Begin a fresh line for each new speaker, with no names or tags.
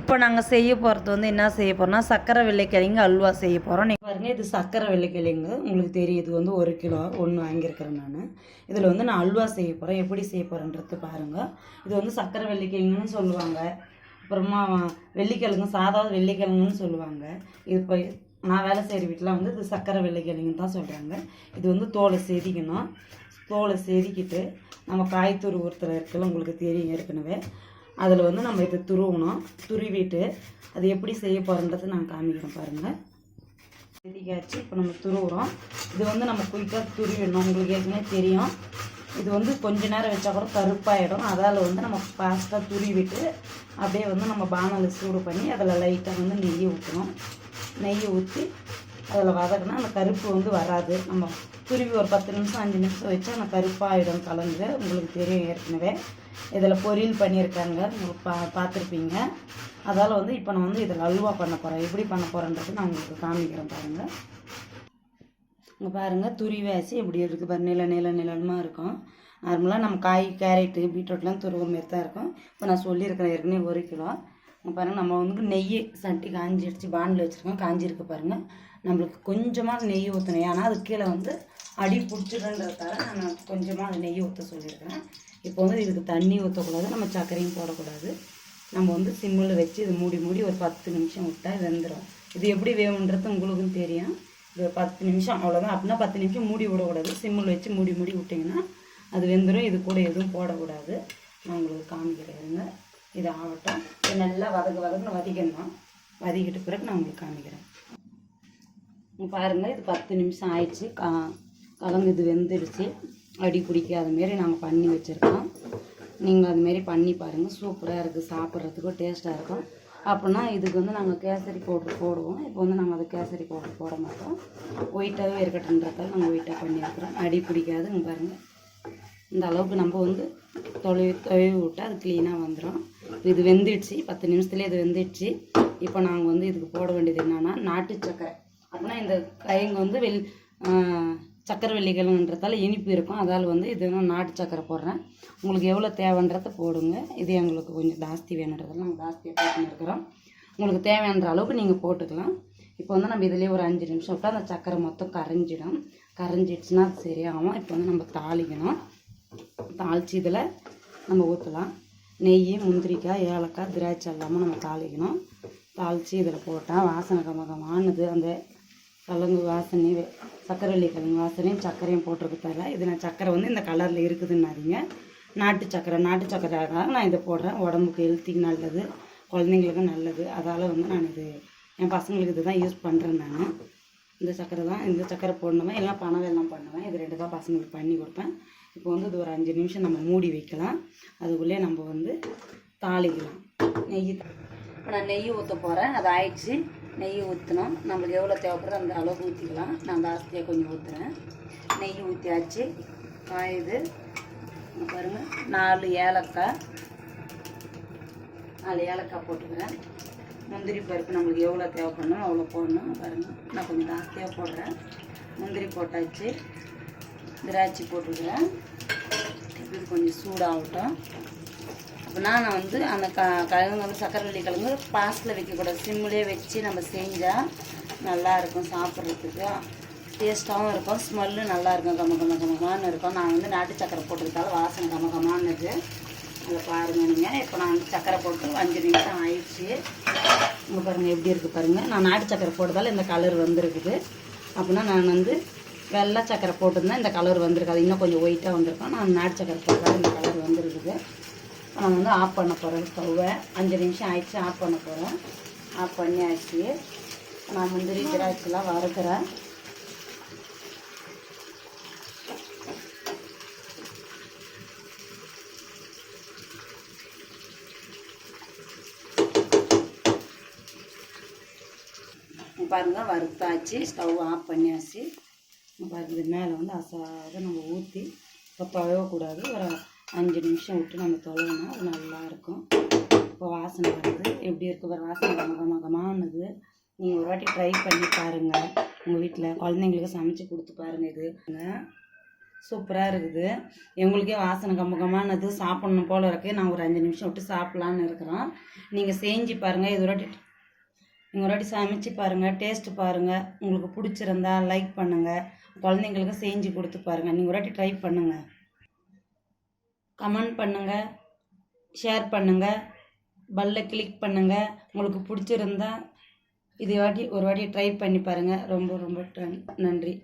இப்போ நாங்கள் செய்ய போகிறது வந்து என்ன செய்ய போகிறோம்னா சக்கரை வெள்ளைக்கிழங்கு அல்வா செய்ய போகிறோம். நீங்கள் பாருங்கள், இது சக்கரை வெள்ளைக்கிழங்கு உங்களுக்கு தெரியும். இது வந்து 1 கிலோ ஒன்று வாங்கியிருக்கிறேன் நான். இதில் வந்து நான் அல்வா செய்ய போகிறேன். எப்படி செய்ய போகிறேன்றது பாருங்கள். இது வந்து சக்கரை வெள்ளைக்கிழங்குன்னு சொல்லுவாங்க. அப்புறமா வெள்ளிக்கிழங்கு சாதா வெள்ளிக்கிழங்குன்னு சொல்லுவாங்க. இது இப்போ நான் வேலை செய்கிற வீட்டில் வந்து இது சக்கரை வெள்ளைக்கிழங்குன்னு தான் சொல்கிறாங்க. இது வந்து தோலை செதிக்கணும். தோலை செதிக்கிட்டு நம்ம காய்த்தூர் ஒருத்தர் இருக்குல்ல, உங்களுக்கு தெரியும் ஏற்கனவே. அதில் வந்து நம்ம இதை துருவணும். துருவிட்டு அது எப்படி செய்ய போகிறோன்றது நான் காமிக்கிறேன் பாருங்கள். செதிக்காச்சு இப்போ நம்ம துருவுறோம். இது வந்து நம்ம குயிக்காக துருவிடணும். உங்களுக்கு ஏற்கனவே தெரியும். இது வந்து கொஞ்ச நேரம் வச்சா கூட கருப்பாயிடும். அதால் வந்து நம்ம ஃபாஸ்ட்டாக துருவிட்டு அப்படியே வந்து நம்ம பானலில் சூடு பண்ணி அதில் லைட்டாக வந்து நெய்யை ஊற்றணும். நெய்யை ஊற்றி அதில் வதக்கினா அந்த கருப்பு வந்து வராது. நம்ம துருவி ஒரு 10 நிமிஷம் 5 நிமிஷம் வச்சு அந்த கருப்பாகிடும் கலந்து. உங்களுக்கு தெரியும் ஏற்கனவே. இதில் பொரியல் பண்ணியிருக்காங்க, உங்களுக்கு பார்த்துருப்பீங்க. அதால் வந்து இப்போ நான் வந்து இதில் அல்வா பண்ண போகிறேன். எப்படி பண்ண போகிறேன்றது நான் உங்களுக்கு காமிக்கிறேன் பாருங்கள். இங்கே பாருங்கள், துருவியாச்சு எப்படி இருக்குது பாருங்கள். நிலமாக இருக்கும். நார்மலாக நம்ம காய் கேரட்டு பீட்ரூட்லாம் துருவுற மாரி தான் இருக்கும். இப்போ நான் சொல்லியிருக்கிறேன் ஏற்கனவே 1 கிலோ. பாருங்கள், நம்ம வந்து நெய் சட்டி காஞ்சிடுச்சு, பாண்டில் வச்சுருக்கோம், காஞ்சிருக்கு பாருங்கள். நம்மளுக்கு கொஞ்சமாக நெய் ஊற்றணும். ஏன்னா அது கீழே வந்து அடி பிடிச்சிடுன்றதால நான் கொஞ்சமாக அது நெய் ஊற்ற சொல்லியிருக்கிறேன். இப்போ வந்து இதுக்கு தண்ணி ஊற்றக்கூடாது, நம்ம சர்க்கரையும் போடக்கூடாது. நம்ம வந்து சிம்மில் வச்சு இது மூடி ஒரு 10 நிமிஷம் விட்டால் வெந்துடும். இது எப்படி வேணுன்றது உங்களுக்கும் தெரியும். இது 10 நிமிஷம் அவ்வளோதான். அப்படின்னா 10 நிமிஷம் மூடி விடக்கூடாது. சிம்மில் வச்சு மூடி விட்டிங்கன்னா அது வெந்துடும். இது கூட எதுவும் போடக்கூடாது. நான் உங்களுக்கு காமிக்கிறேன். இது ஆகட்டும். இது நல்லா வதக்குன்னு வதக்கணும். வதக்கிட்ட பிறகு நான் உங்களுக்கு காமிக்கிறேன். பாருங்கள், இது 10 நிமிஷம் ஆயிடுச்சு. கலந்து இது வெந்துடுச்சு. அடி பிடிக்காத மாரி நாங்கள் பண்ணி வச்சுருக்கோம். நீங்கள் அதுமாரி பண்ணி பாருங்கள். சூப்பராக இருக்குது, சாப்பிட்றதுக்கும் டேஸ்ட்டாக இருக்கும். அப்படின்னா இதுக்கு வந்து நாங்கள் கேசரி பவுட்ரு போடுவோம். இப்போ வந்து நாங்கள் அது கேசரி பவுட்ரு போட மாட்டோம். ஒயிட்டாகவே இருக்கட்டுன்றதால நாங்கள் ஒயிட்டாக பண்ணியிருக்கிறோம். அடி பிடிக்காது. இங்கே பாருங்கள், இந்த அளவுக்கு நம்ம வந்து தொலைவி விட்டால் அது க்ளீனாக வந்துடும். இது வெந்துடுச்சு. 10 நிமிஷத்துலேயே இது வெந்துடுச்சு. இப்போ நாங்கள் வந்து இதுக்கு போட வேண்டியது என்னென்னா நாட்டு சக்கரை. அப்படின்னா இந்த கிழங்கு வந்து சக்கரை வெள்ளிக்கிழங்குன்றதால இனிப்பு இருக்கும். அதால் வந்து இது நான் நாட்டு சக்கரை போடுறேன். உங்களுக்கு எவ்வளோ தேவைன்றதை போடுங்க. இது எங்களுக்கு கொஞ்சம் ஜாஸ்தி வேணுன்றதால நாங்கள் ஜாஸ்தியாக போட்டுன்னு இருக்கிறோம். உங்களுக்கு தேவையான அளவுக்கு நீங்கள் போட்டுக்கலாம். இப்போ வந்து நம்ம இதிலே ஒரு 5 நிமிஷம் விட்டால் அந்த சக்கரை மொத்தம் கரைஞ்சிடுச்சுன்னா அது சரியாகும். இப்போ வந்து நம்ம தாளிக்கணும். தாளித்து இதில் நம்ம ஊற்றலாம். நெய், முந்திரிக்காய், ஏலக்காய், திராட்சை எல்லாமே நம்ம தாளிக்கணும். தாளித்து இதில் போட்டால் வாசனை கமகமானது. அந்த கிழங்கு வாசனை, சக்கரை வெள்ளி கிழங்கு வாசனையும் சர்க்கரையும் போட்டிருக்கதால இது நான் சக்கரை வந்து இந்த கலரில் இருக்குதுன்னாதீங்க. நாட்டு சக்கரைக்காக நான் இதை போடுறேன். உடம்புக்கு ஹெல்த்திக்கு நல்லது, குழந்தைங்களுக்கும் நல்லது. அதால் வந்து நான் இது என் பசங்களுக்கு இது தான் யூஸ் பண்ணுறேன். நான் இந்த சக்கரை போடணுவேன். இல்லைனா பனை வெல்லம் பண்ணுவேன். இது 2 தான் பசங்களுக்கு பண்ணி கொடுப்பேன். இப்போ வந்து இது ஒரு 5 நிமிஷம் நம்ம மூடி வைக்கலாம். அதுக்குள்ளே நம்ம வந்து தாளிக்கலாம். இப்போ நான் நெய் ஊற்ற போகிறேன். அது ஆயிடுச்சு. நெய் ஊற்றணும். நம்மளுக்கு எவ்வளோ தேவைப்படுறோ அந்த அளவுக்கு ஊற்றிக்கலாம். நான் ஜாஸ்தியாக கொஞ்சம் ஊற்றுறேன். நெய் ஊற்றியாச்சு. காயுது பாருங்கள். 4 ஏலக்காய் போட்டுக்கிறேன். முந்திரி பருப்பு நம்மளுக்கு எவ்வளோ தேவைப்படணும் அவ்வளோ போடணும். பாருங்கள், நான் கொஞ்சம் ஜாஸ்தியாக போடுறேன். முந்திரி போட்டாச்சு. திராட்சை போட்டுக்கிறேன். இது கொஞ்சம் சூடாகட்டும். அப்படின்னா நான் வந்து அந்த கிழங்கு வந்து சக்கரை வெள்ளி கிழங்கு பாஸ்டில் வைக்கக்கூடாது. சிம்மிலே வச்சு நம்ம செஞ்சால் நல்லாயிருக்கும். சாப்பிட்றதுக்கு டேஸ்ட்டாகவும் இருக்கும். ஸ்மெல்லு நல்லாயிருக்கும். கமகமானு இருக்கும். நான் வந்து நாட்டு சக்கரை போட்டுக்கிறதால வாசனை கமகமானது. அதை பாருங்கள் நீங்கள். இப்போ நான் வந்து சக்கரை போட்டு 5 நிமிஷம் ஆயிடுச்சு. இங்கே பாருங்கள் எப்படி இருக்குது பாருங்கள். நான் நாட்டு சக்கரை போட்டதால் இந்த கலர் வந்துருக்குது. அப்படின்னா நான் வந்து வெள்ளை சக்கரை போட்டிருந்தேன், இந்த கலர் வந்திருக்காது. இன்னும் கொஞ்சம் ஒயிட்டாக வந்திருக்கோம். நான் நாட்டு சக்கரை போட்டதால் இந்த கலர் வந்துருக்குது. நான் வந்து ஆஃப் பண்ண போகிறேன் ஸ்டவ்வை. 5 நிமிஷம் ஆயிடுச்சு. ஆஃப் பண்ண போகிறேன். ஆஃப் பண்ணி ஆயிடுச்சு. நான் முந்திரி திராட்சைலாம் வறுக்கிறேன். பாருங்கள், வறுத்தாச்சு. ஸ்டவ் ஆஃப் பண்ணியாச்சு. பாருங்கள், இது மேலே வந்து அசாத நம்ம ஊற்றி இப்போ தொலைவக்கூடாது. ஒரு 5 நிமிஷம் விட்டு நம்ம தொலைவினா அது நல்லாயிருக்கும். இப்போ வாசனை வருது. எப்படி இருக்குது ஒரு வாசனை கமகமானது. நீங்கள் ஒரு வாட்டி ட்ரை பண்ணி பாருங்கள். உங்கள் வீட்டில் குழந்தைங்களுக்கு சமைச்சு கொடுத்து பாருங்கள். இது சூப்பராக இருக்குது. எங்களுக்கே வாசனை கம்மகமானது சாப்பிட்ணும் போல் இருக்குது. நான் ஒரு 5 நிமிஷம் விட்டு சாப்பிட்லான்னு இருக்கிறோம். நீங்கள் செஞ்சு பாருங்கள். இது ஒரு வாட்டி சமைச்சு பாருங்கள், டேஸ்ட்டு பாருங்கள். உங்களுக்கு பிடிச்சிருந்தா லைக் பண்ணுங்கள். குழந்தைங்களுக்கு செஞ்சு கொடுத்து பாருங்கள். நீங்கள் ஒரு வாட்டி ட்ரை பண்ணுங்கள். கமெண்ட் பண்ணுங்கள், ஷேர் பண்ணுங்கள், பெல்லை கிளிக் பண்ணுங்கள். உங்களுக்கு பிடிச்சிருந்தா ஒரு வாட்டி ட்ரை பண்ணி பாருங்கள். ரொம்ப ரொம்ப நன்றி.